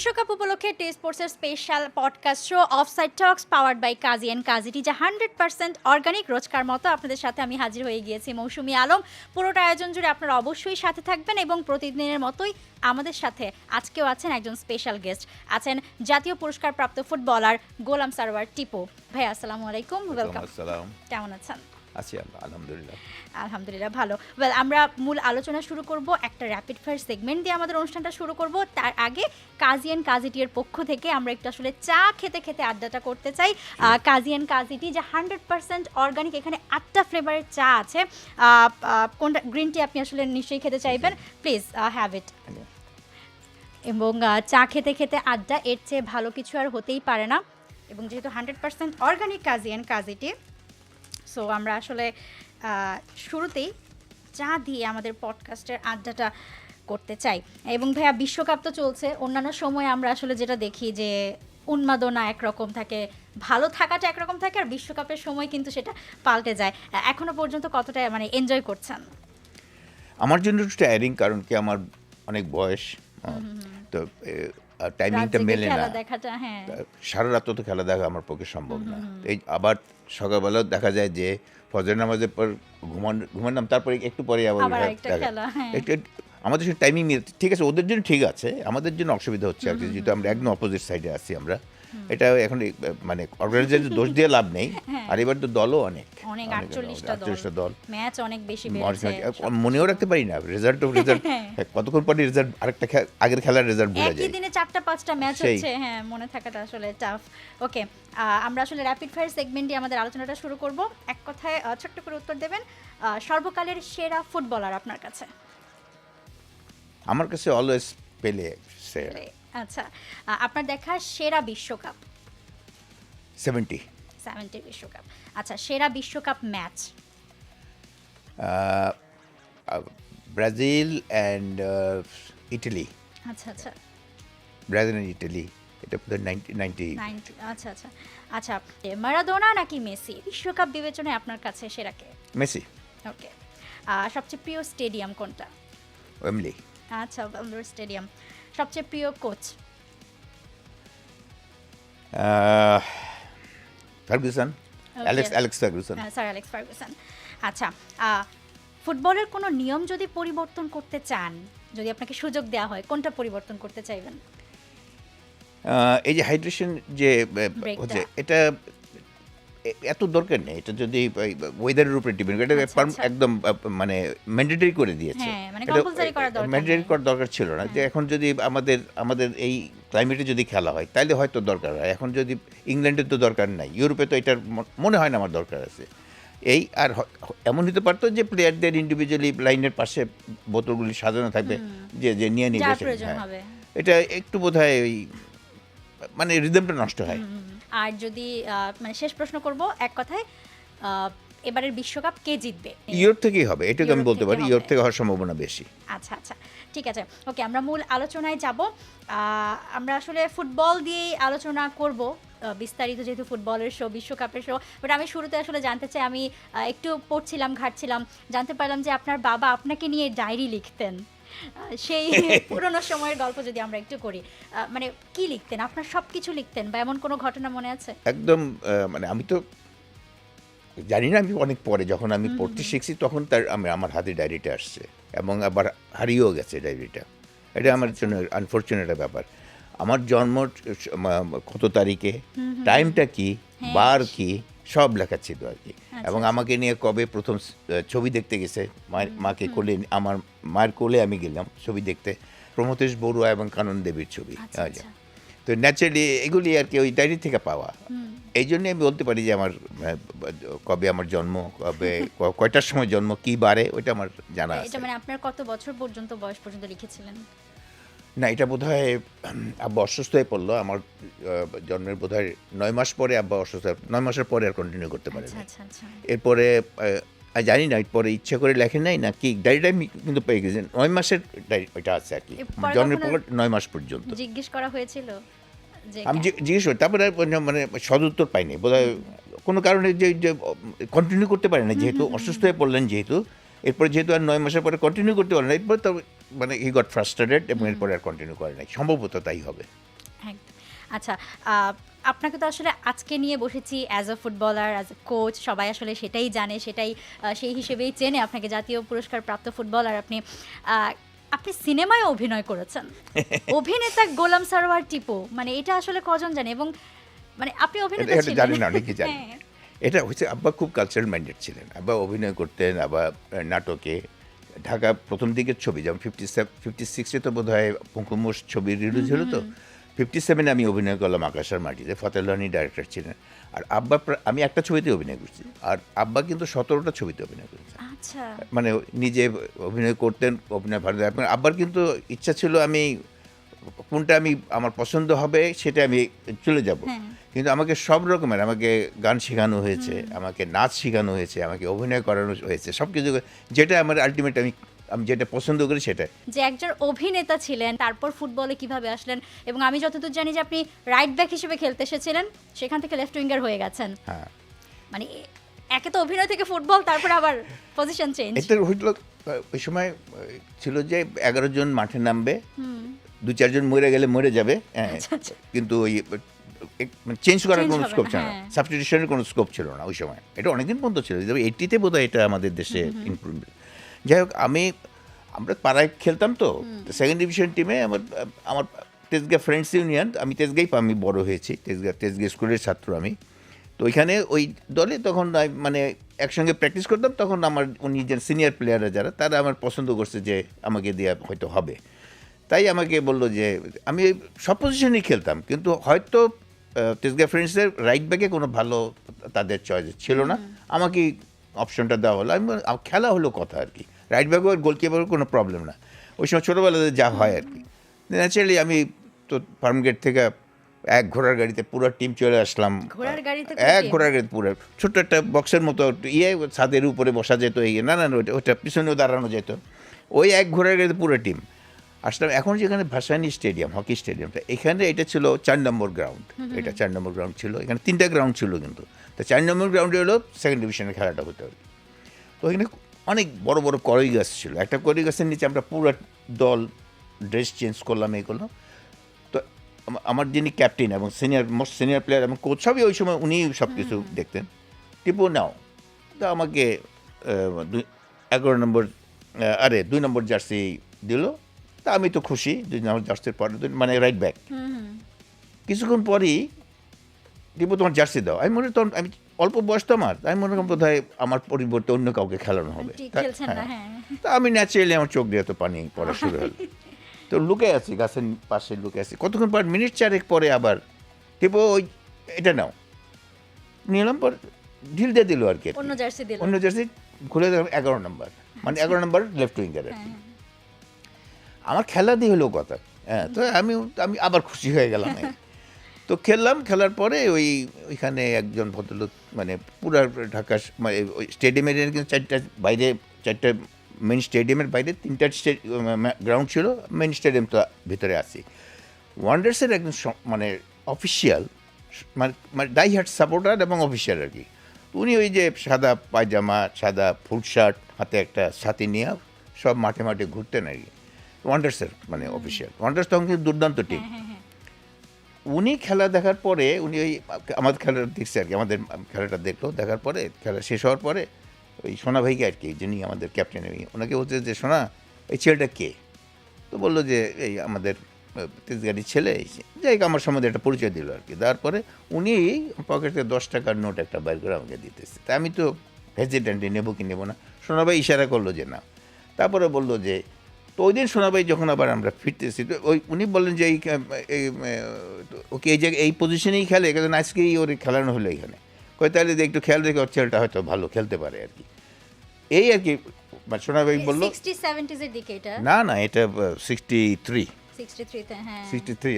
বিশ্বকাপ উপলক্ষে টি স্পোর্টসের special podcast show offside talks powered by Kazi and Kazi tea, যা 100% অর্গানিক। রোজকার মতো আপনাদের সাথে আমি হাজির হয়ে গিয়েছি মৌসুমী আলম। পুরোটা আয়োজন জুড়ে আপনারা অবশ্যই সাথে থাকবেন এবং প্রতিদিনের মতোই আমাদের সাথে আজকেও আছেন একজন স্পেশাল গেস্ট, আছেন জাতীয় পুরস্কারপ্রাপ্ত ফুটবলার গোলাম সারওয়ার টিপু। ভাই আসসালামু আলাইকুম, ওয়েলকাম। কেমন আছেন? আছি আলহামদুলিল্লাহ। আলহামদুলিল্লাহ ভালো। ওয়েল, আমরা মূল আলোচনা শুরু করব একটা র্যাপিড ফায়ার সেগমেন্ট দিয়ে আমাদের অনুষ্ঠানটা শুরু করব। তার আগে কাজী অ্যান্ড কাজীটির পক্ষ থেকে আমরা একটু আসলে চা খেতে খেতে আড্ডাটা করতে চাই। কাজী অ্যান্ড কাজীটি যে 100% অর্গানিক, এখানে 8টা ফ্লেভারের চা আছে। কোনটা? গ্রিন টি আপনি আসলে নিশ্চয়ই খেতে চাইবেন, প্লিজ হ্যাভ ইট। এবং চা খেতে খেতে আড্ডা, এর চেয়ে ভালো কিছু আর হতেই পারে না। এবং যেহেতু 100% অর্গানিক কাজী অ্যান্ড কাজীটি, সো আমরা আসলে শুরুতেই চা দিয়ে আমাদের পডকাস্টের আড্ডাটা করতে চাই। এবং ভাইয়া, বিশ্বকাপ তো চলছে, অন্যান্য সময় আমরা আসলে যেটা দেখি যে উন্মাদনা একরকম থাকে, ভালো থাকাটা একরকম থাকে, আর বিশ্বকাপের সময় কিন্তু সেটা পাল্টে যায়। এখনো পর্যন্ত কতটা মানে এনজয় করছেন? আমার জন্য একটু টায়ারিং, কারণ কি আমার অনেক বয়স, তো টাইমিংটা মেলে না। হ্যাঁ, সারা রাত তো খেলা দেখা আমার পক্ষে সম্ভব না। এই আবার সকালবেলা দেখা যায় যে ফজর নামাজের পর ঘুমালাম, তারপরে একটু পরে আবার একটু আমাদের সঙ্গে টাইমিং ঠিক আছে, ওদের জন্য ঠিক আছে, আমাদের জন্য অসুবিধা হচ্ছে আর কি, যেহেতু আমরা একদম অপোজিট সাইডে আছি আমরা। এটা এখন মানে অর্গানাইজার দোষ দিয়ে লাভ নেই। আর এবার তো দলও অনেক 48টা দল, ম্যাচ অনেক বেশি, মনেও রাখতে পারি না রেজাল্ট কতক্ষণ পরে রেজাল্ট, আরেকটা আগের খেলার রেজাল্ট ভুলে যায়। একই দিনে 4টা-5টা ম্যাচ হচ্ছে, হ্যাঁ, মনে থাকাটা আসলে টাফ। ওকে, আমরা আসলে র্যাপিড ফায়ার সেগমেন্ট দিয়ে আমাদের আলোচনাটা শুরু করব। এক কথায় ছোট্ট করে উত্তর দেবেন, সর্বকালের সেরা ফুটবলার আপনার কাছে? আমার কাছে অলওয়েজ পেলে। আচ্ছা, আপনার দেখা সেরা বিশ্বকাপ? 70 বিশ্বকাপ। আচ্ছা, সেরা বিশ্বকাপ ম্যাচ? Brazil and Italy. আচ্ছা, ব্রাজিল অ্যান্ড ইটালি, এটা 90। আচ্ছা, মারাদোনা নাকি মেসি বিশ্বকাপ বিবেচনায় আপনার কাছে সেরা কে? মেসি। ওকে, সবচেয়ে প্রিয় স্টেডিয়াম কোনটা? ওয়েমব্লি। আচ্ছা, ওয়েমব্লি স্টেডিয়াম। সবচেয়ে প্রিয় coach? Ferguson, Alex Ferguson. Sir Alex Ferguson. আচ্ছা, ফুটবলের কোনো নিয়ম যদি পরিবর্তন করতে চান, যদি আপনাকে সুযোগ দেওয়া হয়, কোনটা পরিবর্তন করতে চাইবেন? এই যে হাইড্রেশন যে হচ্ছে, এটা এত দরকার নেই। এটা যদি ওয়েদারের উপরে ডিপেন্ড করে, এটা একদম মানে ম্যান্ডেটরি করে দিয়েছে। ম্যান্ডেটরি করার দরকার ছিল না। যে এখন যদি আমাদের এই ক্লাইমেটে যদি খেলা হয়, তাহলে হয়তো দরকার হয়। এখন যদি ইংল্যান্ডের তো দরকার নাই, ইউরোপে তো এটার মনে হয় না আমার দরকার আছে। এই আর এমন হতে পারতো যে প্লেয়ারদের ইন্ডিভিজুয়ালি লাইনের পাশে বোতলগুলি সাজানো থাকবে, যে নিয়ে নিবে। এটা একটু বোধহয় ওই মানে রিদমটা নষ্ট হয়। আর যদি মানে শেষ প্রশ্ন করব এক কথায়, এবারের বিশ্বকাপ কে জিতবে? ইউরোপ থেকেই হবে, এটুকু আমি বলতে পারি। ইউরোপ থেকে হওয়ার সম্ভাবনা বেশি। আচ্ছা, ঠিক আছে। ওকে, আমরা মূল আলোচনায় যাব। আমরা আসলে ফুটবল দিয়েই আলোচনা করব বিস্তারিত, যেহেতু ফুটবলের শো, বিশ্বকাপের শো। বাট আমি শুরুতে আসলে জানতে চাই, আমি একটু পড়ছিলাম, ঘাটছিলাম, জানতে পারলাম যে আপনার বাবা আপনাকে নিয়ে ডায়েরি লিখতেন। সেই পুরনো সময়ের গল্প যদি আমরা একটু করি, মানে কি লিখতেন? আপনার সব কিছু লিখতেন বা এমন কোনো ঘটনা মনে আছে? একদম, মানে আমি তো জানি না, আমি অনেক পরে যখন আমি পড়তে শিখছি, তখন আমার হাতে ডায়েরিটা আসছে, এবং আবার হারিয়েও গেছে ডায়েরিটা। এটা আমার জন্য আনফর্চুনেট ব্যাপার। আমার জন্ম কত তারিখে, টাইমটা কি, বার কি, সব লেখা ছিল আর কি। এবং আমাকে নিয়ে কবে প্রথম ছবি দেখতে গেছে, মাকে কোলে, আমার মায়ের কোলে আমি গেলাম ছবি দেখতে, প্রমথেশ বড়ুয়া এবং কানন দেবীর ছবি। তো ন্যাচারালি এগুলি আর কি ওই ডায়েরি থেকে পাওয়া। এই জন্যে আমি বলতে পারি যে আমার কবে আমার জন্ম, কবে কয়টার সময় জন্ম, কি বারে, ওইটা আমার জানা আছে। এটা মানে আপনার কত বছর পর্যন্ত, বয়স পর্যন্ত লিখেছিলেন? না, এটা বোধহয় আব্বা অসুস্থ হয়ে পড়লো আমার জন্মের বোধহয় 9 মাস পরে। আব্বা অসুস্থ, 9 মাসের পরে আর কন্টিনিউ করতে পারে না। এরপরে জানি না, এরপরে ইচ্ছে করে লেখেন নাই না কি, ডায়েরিটা আমি কিন্তু পেয়ে গেছি। 9 মাসের ডায়েরি ওইটা আছে আর কি, জন্মের পর 9 মাস পর্যন্ত। জিজ্ঞেস করা হয়েছিল? আমি জিজ্ঞেস করি, তারপরে মানে সদুত্তর পাইনি বোধহয়, কোনো কারণে যে কন্টিনিউ করতে পারে না, যেহেতু অসুস্থ হয়ে পড়লেন, যেহেতু এরপরে যেহেতু আর 9 মাসের পরে কন্টিনিউ করতে পারে না, এরপর তো মানে হি গট ফ্রাস্ট্রেটেড, এবং এরপরে আর কন্টিনিউ করে নাই। সম্ভবত তাই হবে। আচ্ছা, আপনাকে তো আসলে আজকে নিয়ে বসেছি as a footballer, as a coach, সবাই আসলে সেটাই জানে, সেটাই সেই হিসেবেই চেনে আপনাকে, জাতীয় পুরস্কার প্রাপ্ত ফুটবলার আপনি। আপনি সিনেমায় অভিনয় করেছেন, অভিনেতা গোলাম সারোয়ার টিপু, মানে এটা আসলে কজন জানে? এবং মানে আপনি অভিনেতা এটা ছিলেন। জানি না, অনেকেই জানে। হ্যাঁ। এটা হচ্ছে আব্বা খুব কালচারাল মাইন্ডেড ছিলেন। আব্বা অভিনয় করতেন, আবার নাটকে ঢাকা প্রথম দিকের ছবি যেমন 56-এ তো বোধ হয় পঙ্কুমোষ ছবি রিলিজ হলো, তো 57-এ আমি অভিনয় করলাম আকাশের মাটিতে, ফতেহ রানী ডাইরেক্টর ছিলেন। আর আব্বা আমি একটা ছবিতে অভিনয় করছি, আর আব্বা কিন্তু 17টা ছবিতে অভিনয় করেছেন। আচ্ছা। মানে নিজে অভিনয় করতেন, অভিনয় ভালো। আব্বার কিন্তু ইচ্ছা ছিল আমি কোনটা আমার পছন্দ হবে সেটা আমি চলে যাব। হ্যাঁ। কিন্তু আমাকে সব রকমের, আমাকে গান শেখানো হয়েছে, আমাকে নাচ শেখানো হয়েছে, আমাকে অভিনয় করানো হয়েছে, সব কিছু, যেটা আমার আলটিমেট আমি যেটা পছন্দ করি সেটা। যে একজন অভিনেতা ছিলেন, তারপর ফুটবলে কিভাবে আসলেন, এবং আমি যতদূর জানি যে আপনি রাইট ব্যাক হিসেবে খেলতে এসেছিলেন, সেখান থেকে লেফট উইঙ্গার হয়ে গেছেন। হ্যাঁ, মানে একে তো অভিনয় থেকে ফুটবল, তারপর আবার পজিশন চেঞ্জ। এটা হইল ওই সময় ছিল যে 11 জন মাঠে নামবে, 2-4 জন মরে গেলে মরে যাবে, হ্যাঁ, আচ্ছা। কিন্তু ওই চেঞ্জ করার Change কোনো হবে স্কোপ না, ছিল না, হ্যাঁ। সাবস্টিটিউশনের কোনো স্কোপ ছিল না ওই সময়। এটা অনেকদিন পর্যন্ত ছিল, 80-তে বোধ হয় এটা আমাদের দেশে ইমপ্রুভমেন্ট। যাই হোক, আমরা পাড়ায় খেলতাম, তো সেকেন্ড ডিভিশন টিমে আমার তেজগাঁ ফ্রেন্ডস ইউনিয়ন, আমি আমি বড় হয়েছি তেজগাঁ স্কুলের ছাত্র আমি। তো ওইখানে ওই দলে তখন মানে একসঙ্গে প্র্যাকটিস করতাম, তখন আমার উনি যে সিনিয়র প্লেয়াররা যারা, তারা আমার পছন্দ করছে যে আমাকে দেওয়া হয়তো হবে। তাই আমাকে বললো যে আমি সব পজিশনেই খেলতাম, কিন্তু হয়তো তেজগাঁ ফ্রেন্ডসের রাইট ব্যাকে কোনো ভালো তাদের চয়েস ছিল না, আমাকে অপশনটা দেওয়া হলো। খেলা হলো কথা আর কি, রাইট ব্যাকও গোলকিপারও কোনো প্রবলেম না, ওই সময় ছোটোবেলাতে যা হয় আর কি। ন্যাচারালি আমি তো ফার্মগেট থেকে এক ঘোড়ার গাড়িতে পুরো টিম চলে আসলাম। ঘোড়ার গাড়িতে এক ঘোড়ার গাড়িতে পুরো ছোট্ট একটা বক্সের মতো ছাদের উপরে বসা যেত, না ওটা পিছনেও দাঁড়ানো যেত, ওই এক ঘোড়ার গাড়িতে পুরো টিম আসলাম। এখন যেখানে ভাসানী স্টেডিয়াম, হকি স্টেডিয়ামটা, এখানে এটা ছিল 4 নম্বর গ্রাউন্ড, এটা 4 নম্বর গ্রাউন্ড ছিল, এখানে 3টা গ্রাউন্ড ছিল, কিন্তু তো 4 নম্বর গ্রাউন্ডে হলো সেকেন্ড ডিভিশনের খেলাটা হতো। তো এখানে অনেক বড় বড় কড়ই গাছ ছিল, একটা কড়ই গাছের নিচে আমরা পুরো দল ড্রেস চেঞ্জ করলাম, এই করলাম। তো আমার যিনি ক্যাপ্টেন এবং মোস্ট সিনিয়র প্লেয়ার এবং কোচ, সবই ওই সময় উনি সব কিছু দেখতেন। টিপু নাও, তো আমাকে 11 নম্বর 2 নম্বর জার্সি দিল। তা আমি তো খুশি, 2 নম্বর জার্সির পরে মানে রাইট ব্যাক। কিছুক্ষণ পরেই টিপু তোমার জার্সি দাও, আমি আমি অল্প বয়স তো আমার, আমি মনে করি বোধ হয় আমার পরিবর্তে অন্য কাউকে খেলানো হবে। তা আমি ন্যাচারালি আমার চোখ দিয়ে তো পানি পড়া শুরু হলো। তো লুকে আছি, গাছের পাশে লুকে আছি। কতক্ষণ পর, মিনিট 4 পরে আবার টিপু ওই এটা নাও, নিলাম, পর ঢিল দিয়ে দিল আর কি, অন্য জার্সি খুলে দিলাম 11 নম্বর, মানে 11 নম্বর লেফট উইঙ্গার আর কি। আমার খেলা দিয়ে হলো কথা, হ্যাঁ। তো আমি আবার খুশি হয়ে গেলাম। তো খেলার পরে ওইখানে একজন ভদ্রলোক, মানে পুরা ঢাকা মানে ওই স্টেডিয়ামের কিন্তু 4টা বাইরে, 4টা মেন স্টেডিয়ামের বাইরে 3টা গ্রাউন্ড ছিল, মেন স্টেডিয়ামটা ভিতরে আছি। ওয়ান্ডার্সের একজন মানে অফিসিয়াল, মানে ডাই হার্ট সাপোর্টার এবং অফিসিয়াল আর কি। উনি ওই যে সাদা পায়জামা, সাদা ফুল শার্ট, হাতে একটা ছাতি নিয়ে সব মাঠে মাঠে ঘুরতেন আর কি, ওয়ান্ডার্সের মানে অফিসিয়াল। ওয়ান্ডার্স তখন কিন্তু দুর্দান্ত টিম। উনি খেলা দেখার পরে, উনি ওই আমাদের খেলাটা দেখছে আর কি, আমাদের খেলাটা দেখলো, দেখার পরে খেলা শেষ হওয়ার পরে ওই সোনা ভাইকে আর কি, যিনি আমাদের ক্যাপ্টেন, ওনাকে বলছে যে সোনা, এই ছেলেটা কে? তো বললো যে এই আমাদের তেজগাড়ির ছেলে। যাই হোক, আমার সম্বন্ধে একটা পরিচয় দিল আর কি। তারপরে উনি পকেটে 10 টাকার নোট একটা বাইর করে আমাকে দিতেছে। তা আমি তো হেজিটেন্টে নেবো কি নেবো না, সোনা ভাই ইশারা করলো যে না। তারপরে বললো যে, তো ওই দিন সোনাভাই যখন আবার আমরা ফিরতেছি, তো উনি বললেন যে ওকে এই জায়গায় এই পজিশনেই খেলে, কারণ আজকেই ওর খেলানো হলো এখানে, কয় তাহলে যে একটু খেয়াল রেখে ওর ছেলেটা হয়তো ভালো খেলতে পারে আর কি, এই আর কি। সোনাভাই বললো না এটা 63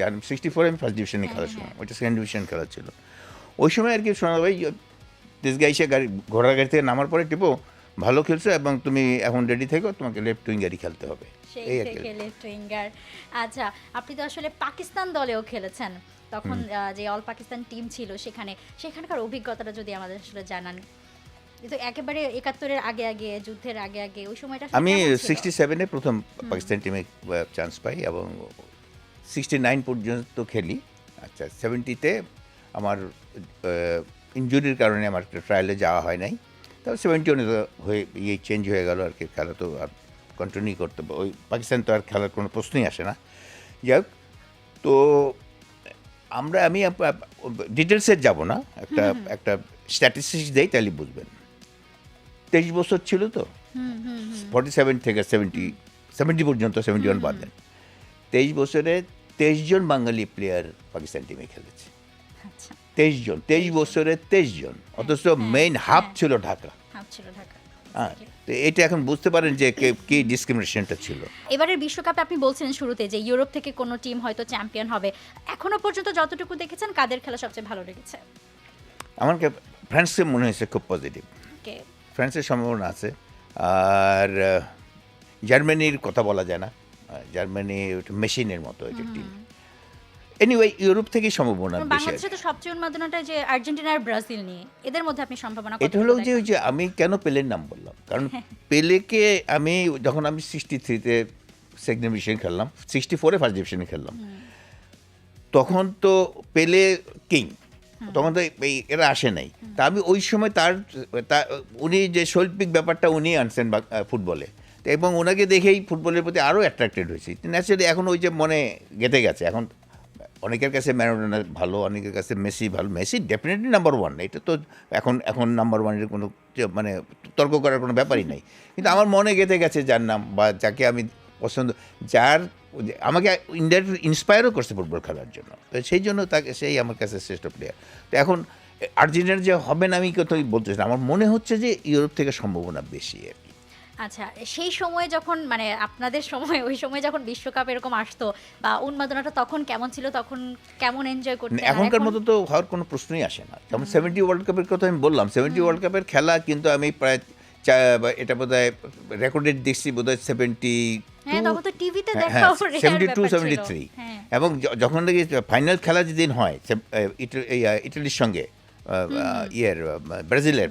আর 64 আমি ফার্স্ট ডিভিশনে খেলার সময়, ওইটা সেকেন্ড ডিভিশন খেলা ছিল ওই সময় আর কি। সোনাভাই তেজগাঁ এসে ঘোড়ার গাড়ি থেকে নামার পরে, টিপো ভালো খেলছো এবং তুমি এখন রেডি থেকো, তোমাকে লেফট উইঙ্গারই খেলতে হবে। আচ্ছা, আপনি তো আসলে পাকিস্তান দলেও খেলেছেন তখন, যে অল পাকিস্তান টিম ছিল, সেখানকার অভিজ্ঞতাটা যদি আমাদের আসলে জানান। তো একেবারে 71-এর আগে যুদ্ধের আগে ওই সময়টা আমি 67-এ প্রথম পাকিস্তান টিমে চান্স পাই এবং 69 পর্যন্ত খেলি। আচ্ছা 70-তে আমার ইনজুরির কারণে আমার ট্রায়ালে যাওয়া হয় নাই, তারপর 71-এ তো হয়ে চেঞ্জ হয়ে গেল আর কি, খেলা তো আর কন্টিনিউ করতে ওই পাকিস্তান তো আর খেলার কোনো প্রশ্নই আসে না। যাই হোক, তো আমি ডিটেলসে যাব না, একটা স্ট্যাটিস্টিক্স দেই তাহলে বুঝবেন। 23 বছর ছিল তো, 47 থেকে 70 পর্যন্ত, 71 বাদ দেন, 23 বছরে 23 জন বাঙালি প্লেয়ার পাকিস্তান টিমে খেলেছে। আচ্ছা 23 জন, 23 বছরে 23 জন, অথচ মেইন হাফ ছিল ঢাকা। হ্যাঁ, তো এটা এখন বুঝতে পারেন যে কি ডিসক্রিমিনেশনটা ছিল। এবারের বিশ্বকাপে আপনি বলছিলেন শুরুতে যে ইউরোপ থেকে কোনো টিম হয়তো চ্যাম্পিয়ন হবে, এখনো পর্যন্ত যতটুকু দেখেছেন কাদের খেলা সবচেয়ে ভালো লেগেছে? আমার ফ্রান্সকে মনে হয়েছে খুব পজিটিভ, ফ্রান্সের সম্ভাবনা আছে। আর জার্মানির কথা বলা যায় না, জার্মানি মেশিনের মতো একটা টিম। এনিওয়ে ইউরোপ থেকেই সম্ভাবনা বেশি। বাংলাদেশে তো সবচেয়ে উন্মাদনাটা যে আর্জেন্টিনা আর ব্রাজিল নিয়ে, এদের মধ্যে আপনি সম্ভাবনা কত? এটা হলো যে আমি কেন পেলের নাম বললাম, কারণ পেলেকে আমি যখন 63-তে সেকেন্ড ডিভিশন খেললাম, 64-এ ফার্স্ট ডিভিশনে খেললাম, তখন তো পেলে কিং, তখন তো এরা আসে নাই। তা আমি ওই সময় উনি যে শৈল্পিক ব্যাপারটা উনি আনছেন ফুটবলে, এবং ওনাকে দেখেই ফুটবলের প্রতি আরও অ্যাট্রাক্টেড হয়েছি ন্যাচারালি। এখন ওই যে মনে গেঁথে গেছে। এখন অনেকের কাছে ম্যারাডোনা ভালো, অনেকের কাছে মেসি ভালো। মেসি ডেফিনেটলি নাম্বার ওয়ান, এটা তো এখন নাম্বার ওয়ানের কোনো মানে তর্ক করার কোনো ব্যাপারই নাই। কিন্তু আমার মনে গেঁথে গেছে যার নাম বা যাকে আমি পছন্দ, যার আমাকে ইন্ডিয়ার ইন্সপায়ারও করছে ফুটবল খেলার জন্য, তো সেই জন্য সেই আমার কাছে শ্রেষ্ঠ প্লেয়ার। তো এখন আর্জেন্টিনার যে হবে না আমি কোথাও বলতেছি না, আমার মনে হচ্ছে যে ইউরোপ থেকে সম্ভাবনা বেশি আর কি। আচ্ছা, সেই সময়ে যখন মানে আপনাদের সময়, ওই সময় যখন বিশ্বকাপ এরকম আসতো বা উন্মাদনাটা তখন কেমন ছিল, তখন কেমন এনজয় করতেন? এখনকার মতো তো হওয়ার কোনো প্রশ্নই আসে না। যেমন 70 ওয়ার্ল্ড কাপের কথা আমি বললাম, 70 ওয়ার্ল্ড কাপের খেলা কিন্তু আমি প্রায় এটা বোধহয় রেকর্ডেড দেখছি বোধহয় 72-73, এবং যখন দেখি ফাইনাল খেলা যেদিন হয় ইটালির সঙ্গে ব্রাজিলের,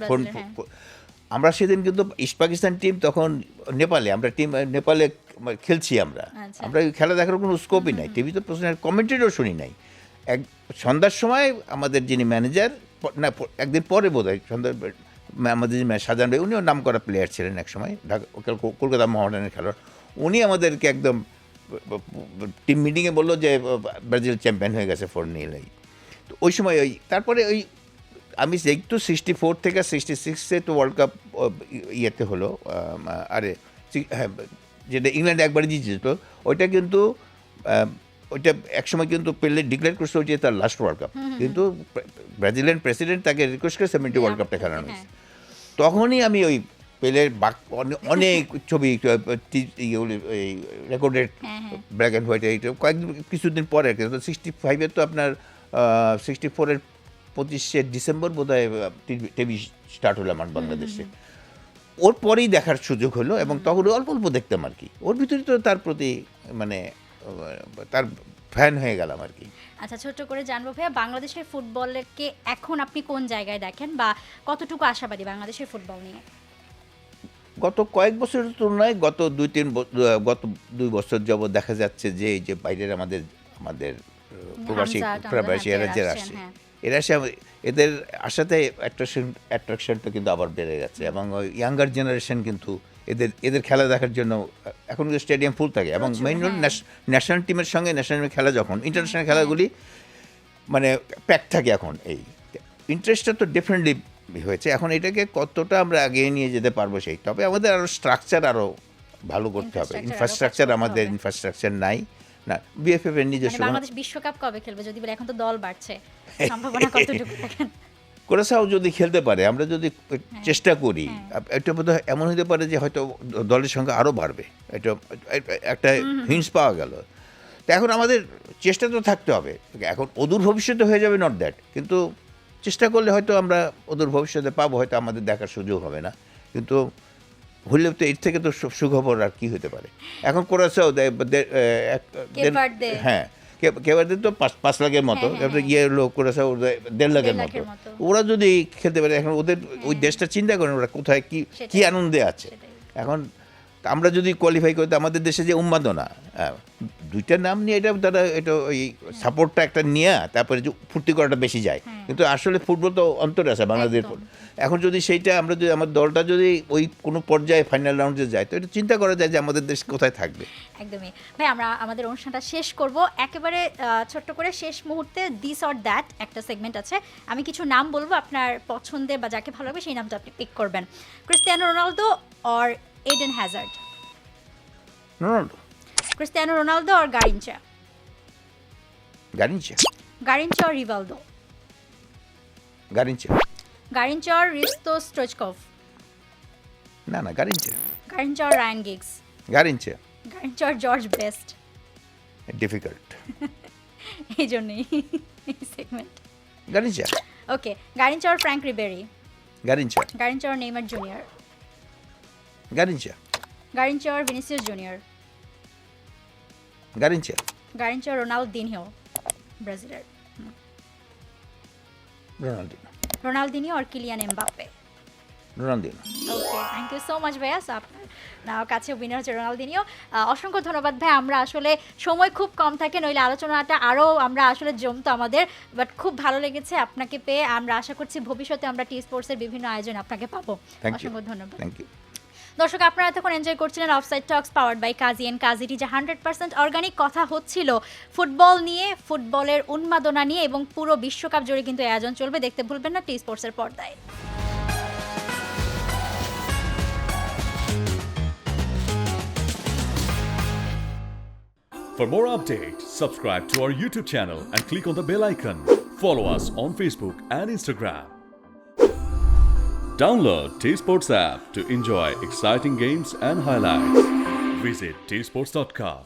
আমরা সেদিন কিন্তু ইস্ট পাকিস্তান টিম তখন নেপালে খেলছি। আমরা খেলা দেখার কোনো স্কোপই নাই, টিভিতে প্রশ্নের কমেন্ট্রিও শুনি নাই। সন্ধ্যার সময় আমাদের যিনি ম্যানেজার, না একদিন পরে বোধহয় সন্ধ্যার, আমাদের যে সাজান ভাই, উনিও নাম করা প্লেয়ার ছিলেন এক সময়, কলকাতা মহামেডানের খেলোয়াড়, উনি আমাদেরকে একদম টিম মিটিংয়ে বললো যে ব্রাজিল চ্যাম্পিয়ন হয়ে গেছে 4-0। তো ওই সময় তারপরে আমি একটু 64 থেকে 66-এ তো ওয়ার্ল্ড কাপ ইয়েতে হলো, হ্যাঁ, যেটা ইংল্যান্ড একবারে জিতেছিল, ওইটা কিন্তু ওইটা একসময় কিন্তু পেলে ডিক্লেয়ার করছে ওইটা তার লাস্ট ওয়ার্ল্ড কাপ, কিন্তু ব্রাজিলিয়ান প্রেসিডেন্ট তাকে রিকোয়েস্ট করে 70 ওয়ার্ল্ড কাপটা খেলানো হয়েছে। তখনই আমি ওই পেলের অনেক ছবি রেকর্ডেড ব্ল্যাক অ্যান্ড হোয়াইট, কিছুদিন পরে 65-এ তো আপনার 64-এর 25শে ডিসেম্বর বোধহয় টিভি স্টার্ট হলো আমার বাংলাদেশে, ওর পরেই দেখার সুযোগ হলো, এবং তখন অল্প অল্প দেখতাম আর কি। ওর ভিতরে তো তার প্রতি মানে তার ফ্যান হয়ে গেলাম আর কি। আচ্ছা, ছোট্ট করে জানবো ভাইয়া, বাংলাদেশের ফুটবলকে এখন আপনি কোন জায়গায় দেখেন বা কতটুকু আশাবাদী বাংলাদেশের ফুটবল নিয়ে? গত কয়েক বছরের তুলনায় গত 2 বছর যাবত দেখা যাচ্ছে যে এই যে বাইরের আমাদের প্রবাসী এরা যে আসছে, এদের আসাতে অ্যাট্রাকশনটা কিন্তু আবার বেড়ে গেছে, এবং ওই ইয়াঙ্গার জেনারেশন কিন্তু এদের খেলা দেখার জন্য এখন স্টেডিয়াম ফুল থাকে, এবং মেইন ন্যাশনাল টিমের সঙ্গে ন্যাশনাল খেলা, যখন ইন্টারন্যাশনাল খেলাগুলি মানে প্যাক থাকে, এখন এই ইন্টারেস্টটা তো ডেফিনেটলি হয়েছে। এখন এটাকে কতটা আমরা এগিয়ে নিয়ে যেতে পারবো সেই, তবে আমাদের আরও স্ট্রাকচার আরও ভালো করতে হবে। আমাদের ইনফ্রাস্ট্রাকচার নাই না। বিএফএফ এর নিজস্ব, বাংলাদেশ বিশ্বকাপ কবে খেলবে যদি বলে? এখন তো দল বাড়ছে, সম্ভাবনা কতটুকু দেখেন? কোরাসাও যদি খেলতে পারে, আমরা যদি চেষ্টা করি, এটা বোধহয় এমন হতে পারে যে হয়তো দলের সংখ্যা আরও বাড়বে। এটা একটা হিন্টস পাওয়া গেল। তো এখন আমাদের চেষ্টা তো থাকতে হবে। এখন অদূর ভবিষ্যতে হয়ে যাবে নট দ্যাট, কিন্তু চেষ্টা করলে হয়তো আমরা অদূর ভবিষ্যতে পাবো, হয়তো আমাদের দেখার সুযোগ হবে না, কিন্তু হলে তো এর থেকে তো সুখবর আর কি হতে পারে। এখন কোরাসাও হ্যাঁ, কেবারদের তো 5 লাখের মতো, লোক কোরাসাও 1.5 লাখের মতো। ওরা যদি খেলতে পারে, এখন ওদের ওই দেশটা চিন্তা করেন ওরা কোথায় কি আনন্দে আছে। এখন তা আমরা যদি কোয়ালিফাই করি, তো আমাদের দেশে যে উন্মাদনা, দুইটা নাম নিয়ে এটা ওই সাপোর্টটা একটা নিয়ে তারপরে যে ফুর্তি করাটা বেশি যায়, কিন্তু আসলে ফুটবল তো অন্তরে আছে বাংলাদেশের। এখন যদি সেইটা আমরা যদি আমার দলটা যদি ওই কোনো পর্যায়ে ফাইনাল রাউন্ডে যায়, তো এটা চিন্তা করা যায় যে আমাদের দেশ কোথায় থাকবে। একদমই ভাই, আমরা আমাদের অনুষ্ঠানটা শেষ করব একেবারে ছোট্ট করে। শেষ মুহূর্তে দিস অর দ্যাট একটা সেগমেন্ট আছে, আমি কিছু নাম বলবো, আপনার পছন্দের বা যাকে ভালো লাগবে সেই নামটা আপনি পিক করবেন। Cristiano Ronaldo or Eden Hazard? Ronaldo. Cristiano Ronaldo or Garrincha? Garrincha. Garrincha or Rivaldo? Garrincha. Garrincha or Hristo Stoichkov? না, Garrincha. Garrincha or Ryan Giggs? Garrincha. Garrincha or George Best? Difficult. এই জন্যই এই segment. Garrincha. Okay, Garrincha or Franck Ribery? Garrincha. Garrincha or Neymar junior? Garrincha. Garrincha or Vinicius junior? Garrincha. Garrincha or Ronaldinho ব্রাজিলের? Ronaldinho. Ronaldinho or Kylian Mbappe? Ronaldinho. Okay, thank you so much ভাইয়া। আপনার কাছে winner হচ্ছে Ronaldinho. অসংখ্য ধন্যবাদ ভাই। আমরা আসলে সময় খুব কম থাকে, নইলে আলোচনাটা আরও আমরা আসলে জমতো আমাদের, বাট খুব ভালো লেগেছে আপনাকে পেয়ে। আমরা আশা করছি ভবিষ্যতে আমরা টি স্পোর্টসের বিভিন্ন আয়োজন আপনাকে পাবো। অসংখ্য ধন্যবাদ। Thank you. দর্শক, আপনারা তখন এনজয় করছিলেন offside talks powered by Kazi and Kazi tea, যে 100% অর্গানিক কথা হচ্ছিল ফুটবল নিয়ে, ফুটবলের উন্মাদনা নিয়ে, এবং পুরো বিশ্বকাপ জুড়ে কিন্তু এই আয়োজন চলবে। দেখতে ভুলবেন না টি স্পোর্টসের পর্দায়। For more updates, subscribe to our YouTube channel and click on the bell icon. Follow us on Facebook and Instagram. Download T-Sports app to enjoy exciting games and highlights. Visit tsports.com.